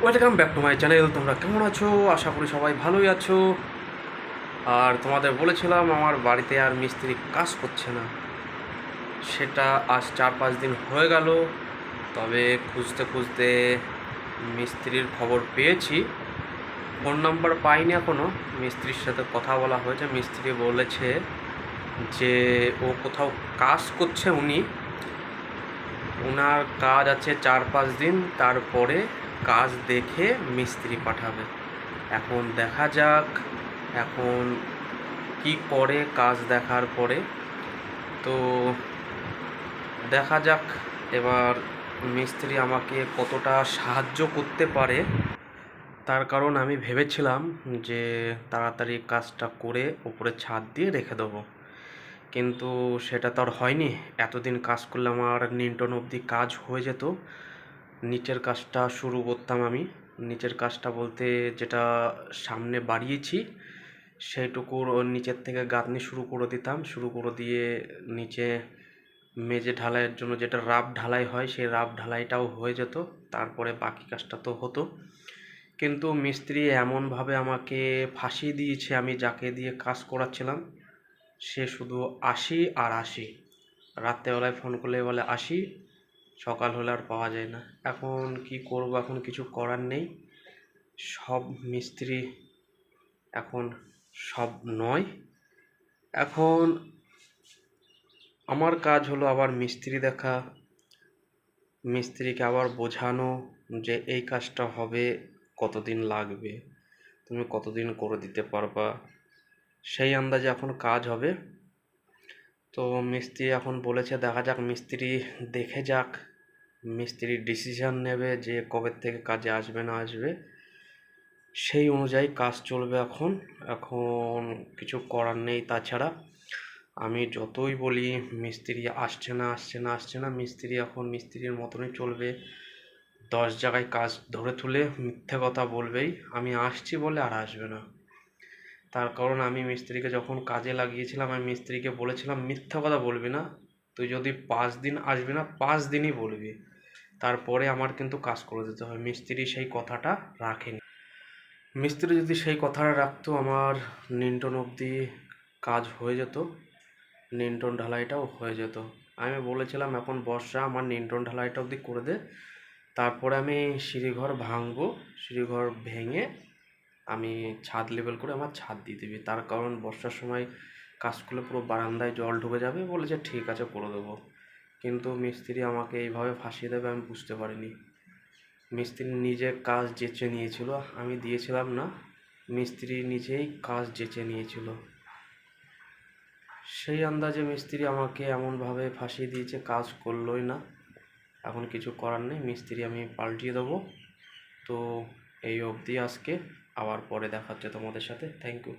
Welcome back to my channel. তোমরা কেমন আছো? আশা করি সবাই ভালোই আছো। আর তোমাদের বলেছিলাম আমার বাড়িতে আর মিস্ত্রি কাজ করছে না, সেটা আজ 4-5 দিন হয়ে গেল। তবে খুঁজতে খুঁজতে মিস্ত্রির খবর পেয়েছি। ফোন নাম্বার পাইনি এখনও। মিস্ত্রির সাথে কথা বলা হয়েছে। মিস্ত্রি বলেছে যে ও কোথাও কাজ করছে, ওনার কাজ আছে 4-5 দিন, তারপরে কাজ দেখে মিস্ত্রি পাঠাবে। এখন দেখা যাক এখন কি করে কাজ দেখার পরে। তো দেখা যাক এবার মিস্ত্রি আমাকে কতটা সাহায্য করতে পারে। তার কারণ আমি ভেবেছিলাম যে তাড়াতাড়ি কাজটা করে উপরে ছাদ দিয়ে রেখে দেবো, কিন্তু সেটা তো আর হয়নি। এতদিন কাজ করলে আমার নিন্টন অবধি কাজ হয়ে যেত। নিচের কাজটা শুরু করতাম আমি। নিচের কাজটা বলতে যেটা সামনে বাড়িয়েছি সেইটুকুর ওর নিচের থেকে গাঁথনি শুরু করে দিতাম। শুরু করে দিয়ে নিচে মেঝে ঢালাইয়ের জন্য যেটা রাফ ঢালাই হয় সেই রাফ ঢালাইটাও হয়ে যেত। তারপরে বাকি কাজটা তো হতো। কিন্তু মিস্ত্রি এমনভাবে আমাকে ফাঁসিয়ে দিয়েছে, আমি যাকে দিয়ে কাজ করাচ্ছিলাম সে শুধু আসি আর আসি। রাত্রেবেলায় ফোন করলে বলে আসি, সকাল হলে আর পাওয়া যায় না। এখন কি করব? এখন কিছু করার নেই। সব মিস্ত্রি এখন সব নয়। এখন আমার কাজ হলো আবার মিস্ত্রি দেখা, মিস্ত্রিকে আবার বোঝানো যে এই কাজটা হবে, কতদিন লাগবে, তুমি কতদিন করে দিতে পারবা, সেই আন্দাজে এখন কাজ হবে। তো মিস্ত্রি এখন বলেছে দেখা যাক, মিস্ত্রি দেখে যাক, মিস্ত্রি ডিসিশন নেবে যে কবে থেকে কাজে আসবে না আসবে, সেই অনুযায়ী কাজ চলবে। এখন এখন কিছু করার নেই। তাছাড়া আমি যতই বলি মিস্ত্রি আসছে না আসছে না আসছে না, মিস্ত্রি এখন মিস্ত্রির মতনই চলবে। 10 জায়গায় কাজ ধরে তুলে মিথ্যে কথা বলবেই, আমি আসছি বলে আর আসবে না। তার কারণ আমি মিস্ত্রিকে যখন কাজে লাগিয়েছিলাম আমি মিস্ত্রিকে বলেছিলাম মিথ্যা কথা বলবি না, তুই যদি 5 দিন আসবি না 5 দিনই বলবি, তারপরে আমার কিন্তু কাজ করে দিতে হবে। মিস্ত্রি সেই কথাটা রাখেনি। মিস্ত্রি যদি সেই কথাটা রাখতো আমার নিন্টন অবধি কাজ হয়ে যেত, নিন্টন ঢালাইটাও হয়ে যেত। আমি বলেছিলাম এখন বর্ষা, আমার নিন্টন ঢালাইটা অবধি করে দে, তারপরে আমি সিঁড়িঘর ভাঙবো, সিঁড়িঘর ভেঙে আমি ছাদ লেভেল করে আমার ছাদ দিয়ে দিবি। তার কারণ বর্ষার সময় কাজ করলে পুরো বারান্দায় জল ঢুকে যাবে। বলেছে ঠিক আছে করে দেবো। কিন্তু মিস্ত্রি আমাকে এইভাবে ফাঁসিয়ে দেবে আমি বুঝতে পারিনি। মিস্ত্রি নিজে কাজ যেচে নিয়েছিল, আমি দিয়েছিলাম না। মিস্ত্রি নিজেই কাজ যেচে নিয়েছিল। সেই আন্দাজে মিস্ত্রি আমাকে এমনভাবে ফাঁসিয়ে দিয়েছে, কাজ করলোই না। এখন কিছু করার নেই, মিস্ত্রি আমি পাল্টিয়ে দেবো। তো এই অবধি আজকে, আবার পরে দেখা হচ্ছে তোমাদের সাথে। Thank you.